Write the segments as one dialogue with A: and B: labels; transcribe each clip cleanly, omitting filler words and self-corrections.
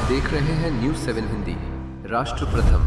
A: देख रहे हैं न्यूज़ 7 हिंदी, राष्ट्र प्रथम।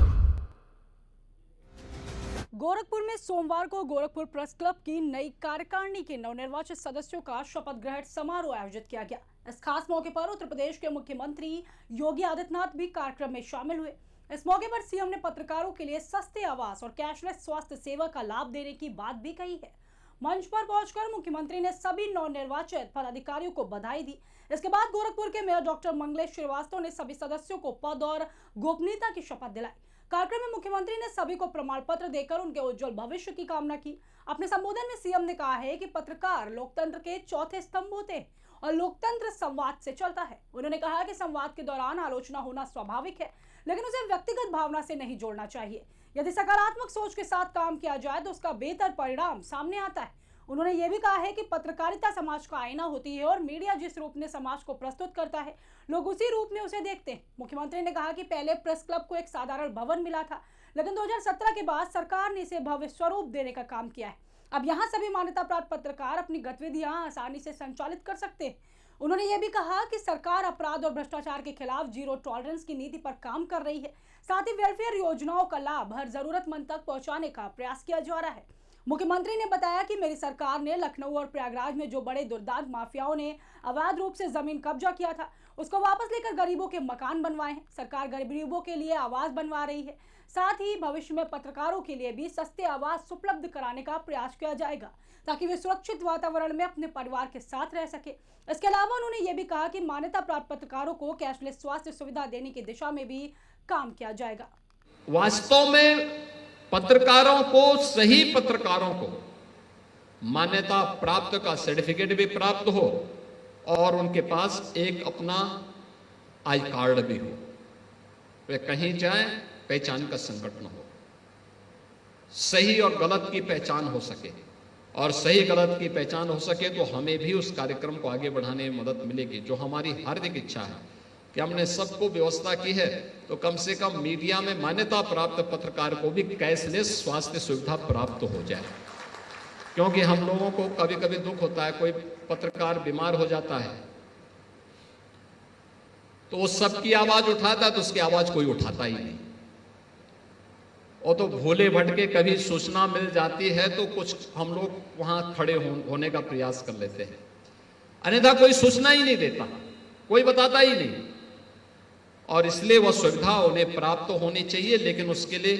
B: गोरखपुर में सोमवार को गोरखपुर प्रेस क्लब की नई कार्यकारिणी के नवनिर्वाचित सदस्यों का शपथ ग्रहण समारोह आयोजित किया गया। इस खास मौके पर उत्तर प्रदेश के मुख्यमंत्री योगी आदित्यनाथ भी कार्यक्रम में शामिल हुए। इस मौके पर सीएम ने पत्रकारों के लिए सस्ते आवास और कैशलेस स्वास्थ्य सेवा का लाभ देने की बात भी कही है। मंच पर पहुंचकर मुख्यमंत्री ने सभी नवनिर्वाचित पदाधिकारियों को बधाई दी। इसके बाद गोरखपुर के मेयर डॉक्टर मंगलेश श्रीवास्तव ने सभी सदस्यों को पद और गोपनीयता की शपथ दिलाई। कार्यक्रम में मुख्यमंत्री ने सभी को प्रमाण पत्र देकर उनके उज्जवल भविष्य की कामना की। अपने संबोधन में सीएम ने कहा है कि पत्रकार लोकतंत्र के चौथे स्तंभ होते हैं और लोकतंत्र संवाद से चलता है। उन्होंने कहा कि संवाद के दौरान आलोचना होना स्वाभाविक है, लेकिन उसे व्यक्तिगत भावना से नहीं जोड़ना चाहिए। यदि सकारात्मक सोच के साथ काम किया जाए तो उसका बेहतर परिणाम सामने आता है। उन्होंने ये भी कहा है कि पत्रकारिता समाज का आईना होती है और मीडिया जिस रूप में समाज को प्रस्तुत करता है, लोग उसी रूप में उसे देखते हैं। मुख्यमंत्री ने कहा कि पहले प्रेस क्लब को एक साधारण भवन मिला था, लेकिन 2017 के बाद सरकार ने इसे भव्य स्वरूप देने का काम किया है। अब यहाँ सभी मान्यता प्राप्त पत्रकार अपनी गतिविधियां आसानी से संचालित कर सकते हैं। उन्होंने ये भी कहा कि सरकार अपराध और भ्रष्टाचार के खिलाफ जीरो टॉलरेंस की नीति पर काम कर रही है। साथ ही वेलफेयर योजनाओं का लाभ हर जरूरतमंद तक पहुंचाने का प्रयास किया जा रहा है। मुख्यमंत्री ने बताया कि मेरी सरकार ने लखनऊ और प्रयागराज में जो बड़े दुर्दांत माफियाओं ने अवैध रूप से जमीन कब्जा किया था, उसको वापस लेकर गरीबों के मकान बनवाए हैं। सरकार गरीबों के लिए आवास बनवा रही है। साथ ही भविष्य में पत्रकारों के लिए भी सस्ते आवास उपलब्ध कराने का प्रयास किया जाएगा, ताकि वे सुरक्षित वातावरण में अपने परिवार के साथ रह सके। इसके अलावा उन्होंने ये भी कहा कि मान्यता प्राप्त पत्रकारों को कैशलेस स्वास्थ्य सुविधा देने की दिशा में भी काम किया जाएगा।
C: वास्तव में पत्रकारों को, सही पत्रकारों को मान्यता प्राप्त का सर्टिफिकेट भी प्राप्त हो और उनके पास एक अपना आई कार्ड भी हो। वे कहीं जाएं, पहचान का संकट न हो, सही और गलत की पहचान हो सके, और सही गलत की पहचान हो सके तो हमें भी उस कार्यक्रम को आगे बढ़ाने में मदद मिलेगी, जो हमारी हार्दिक इच्छा है कि हमने सबको व्यवस्था की है तो कम से कम मीडिया में मान्यता प्राप्त पत्रकार को भी कैशलेस स्वास्थ्य सुविधा प्राप्त हो जाए। क्योंकि हम लोगों को कभी कभी दुख होता है, कोई पत्रकार बीमार हो जाता है तो वो सबकी आवाज उठाता है तो उसकी आवाज कोई उठाता ही नहीं। और तो भोले भटके कभी सूचना मिल जाती है तो कुछ हम लोग वहां खड़े होने का प्रयास कर लेते हैं, अन्यथा कोई सूचना ही नहीं देता, कोई बताता ही नहीं। और इसलिए वह सुविधा उन्हें प्राप्त होनी चाहिए, लेकिन उसके लिए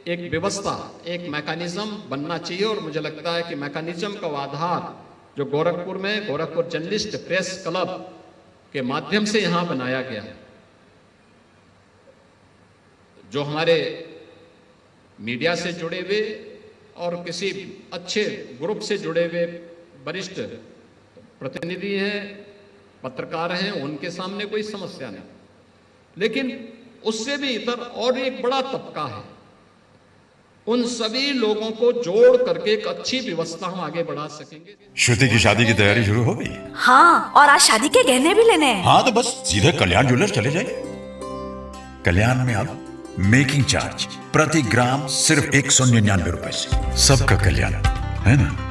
C: एक व्यवस्था, एक मैकेनिज्म बनना चाहिए। और मुझे लगता है कि मैकेनिज्म का आधार जो गोरखपुर में गोरखपुर जर्नलिस्ट प्रेस क्लब के माध्यम से यहां बनाया गया है, जो हमारे मीडिया से जुड़े हुए और किसी अच्छे ग्रुप से जुड़े हुए वरिष्ठ प्रतिनिधि हैं, पत्रकार हैं, उनके सामने कोई समस्या नहीं। लेकिन उससे भी इतर और एक बड़ा तबका है, उन सभी लोगों को जोड़ करके एक अच्छी व्यवस्था हम आगे बढ़ा सकेंगे।
D: श्रुति की शादी की तैयारी शुरू हो गई?
E: हाँ, और आज शादी के गहने भी लेने हैं।
D: हाँ, तो बस सीधे कल्याण ज्वेलर्स चले जाइए। कल्याण में अब मेकिंग चार्ज प्रति ग्राम सिर्फ 199 रुपए से। सबका कल्याण, है ना?